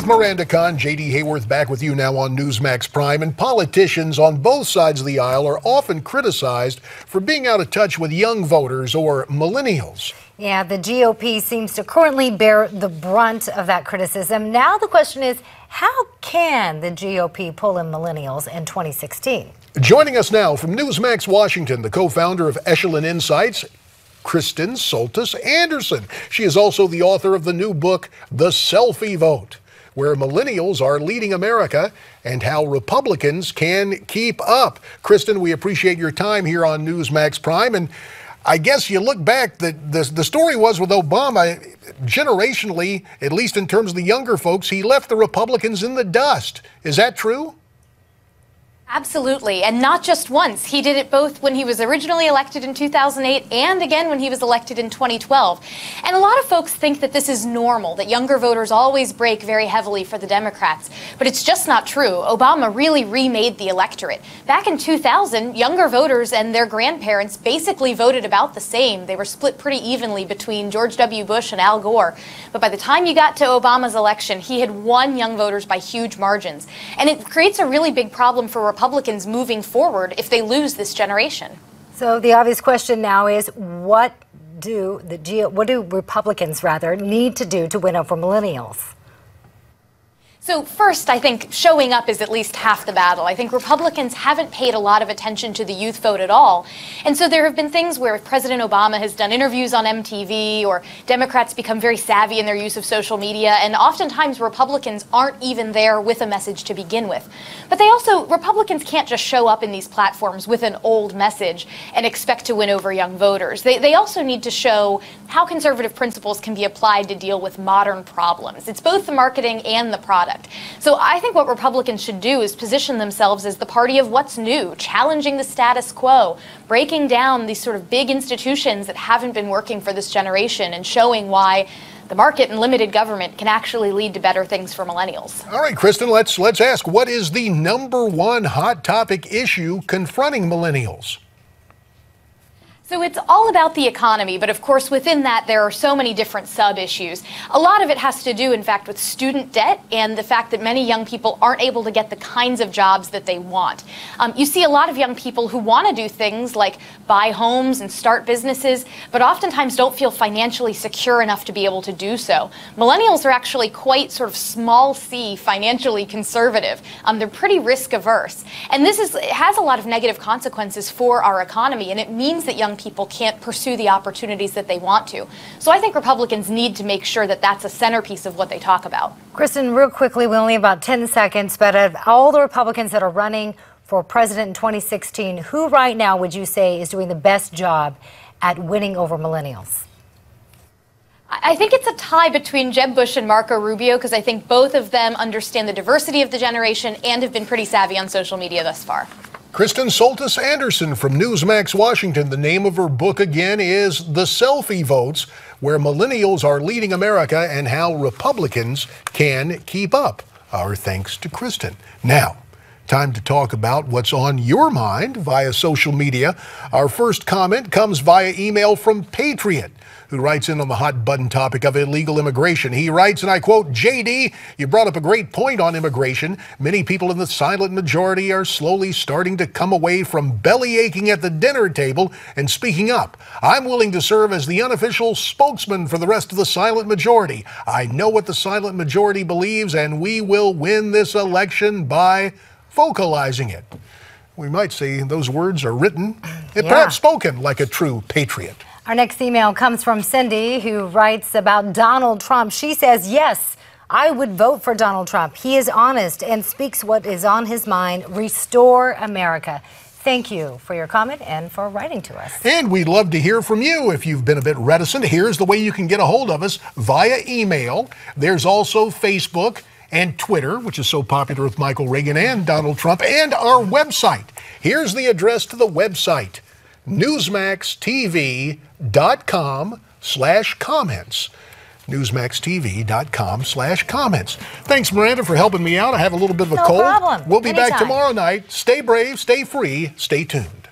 With Miranda Khan, J.D. Hayworth back with you now on Newsmax Prime. And politicians on both sides of the aisle are often criticized for being out of touch with young voters or millennials. Yeah, the GOP seems to currently bear the brunt of that criticism. Now the question is, how can the GOP pull in millennials in 2016? Joining us now from Newsmax Washington, the co-founder of Echelon Insights, Kristen Soltis Anderson. She is also the author of the new book, The Selfie Vote, where millennials are leading America and how Republicans can keep up. Kristen, we appreciate your time here on Newsmax Prime. And I guess you look back, the story was with Obama, generationally, at least in terms of the younger folks, he left the Republicans in the dust. Is that true? Absolutely, and not just once. He did it both when he was originally elected in 2008 and again when he was elected in 2012. And a lot of folks think that this is normal, that younger voters always break very heavily for the Democrats. But it's just not true. Obama really remade the electorate. Back in 2000, younger voters and their grandparents basically voted about the same. They were split pretty evenly between George W. Bush and Al Gore. But by the time you got to Obama's election, he had won young voters by huge margins. And it creates a really big problem for Republicans moving forward if they lose this generation. So the obvious question now is, what do Republicans need to do to win over millennials? So first, I think showing up is at least half the battle. I think Republicans haven't paid a lot of attention to the youth vote at all. And so there have been things where President Obama has done interviews on MTV, or Democrats become very savvy in their use of social media, and oftentimes Republicans aren't even there with a message to begin with. But Republicans can't just show up in these platforms with an old message and expect to win over young voters. They also need to show how conservative principles can be applied to deal with modern problems. It's both the marketing and the product. So I think what Republicans should do is position themselves as the party of what's new, challenging the status quo, breaking down these sort of big institutions that haven't been working for this generation, and showing why the market and limited government can actually lead to better things for millennials. All right, Kristen, let's ask, what is the #1 hot topic issue confronting millennials? So it's all about the economy, but of course within that there are so many different sub-issues. A lot of it has to do, in fact, with student debt and the fact that many young people aren't able to get the kinds of jobs that they want. You see a lot of young people who want to do things like buy homes and start businesses, but oftentimes don't feel financially secure enough to be able to do so. Millennials are actually quite sort of small c financially conservative. They're pretty risk averse. And this has a lot of negative consequences for our economy, and it means that young people can't pursue the opportunities that they want to. So I think Republicans need to make sure that that's a centerpiece of what they talk about. Kristen, real quickly, we only have about 10 seconds, but of all the Republicans that are running for president in 2016, who right now would you say is doing the best job at winning over millennials? I think it's a tie between Jeb Bush and Marco Rubio, because I think both of them understand the diversity of the generation and have been pretty savvy on social media thus far. Kristen Soltis Anderson from Newsmax Washington. The name of her book again is The Selfie Votes, where millennials are leading America and how Republicans can keep up. Our thanks to Kristen. Now, time to talk about what's on your mind via social media. Our first comment comes via email from Patriot, who writes in on the hot button topic of illegal immigration. He writes, and I quote, "JD, you brought up a great point on immigration. Many people in the silent majority are slowly starting to come away from belly aching at the dinner table and speaking up. I'm willing to serve as the unofficial spokesman for the rest of the silent majority. I know what the silent majority believes, and we will win this election by vocalizing it." We might say those words are written and perhaps spoken like a true patriot. Our next email comes from Cindy, who writes about Donald Trump. She says, yes, I would vote for Donald Trump. He is honest and speaks what is on his mind. Restore America. Thank you for your comment and for writing to us. And we'd love to hear from you. If you've been a bit reticent, here's the way you can get a hold of us: via email. There's also Facebook and Twitter, which is so popular with Michael Reagan and Donald Trump, and our website. Here's the address to the website: newsmaxtv.com/comments. newsmaxtv.com/comments. Thanks, Miranda, for helping me out. I have a little bit of a cold. No problem. We'll be back Anytime. tomorrow night. Stay brave, stay free, stay tuned.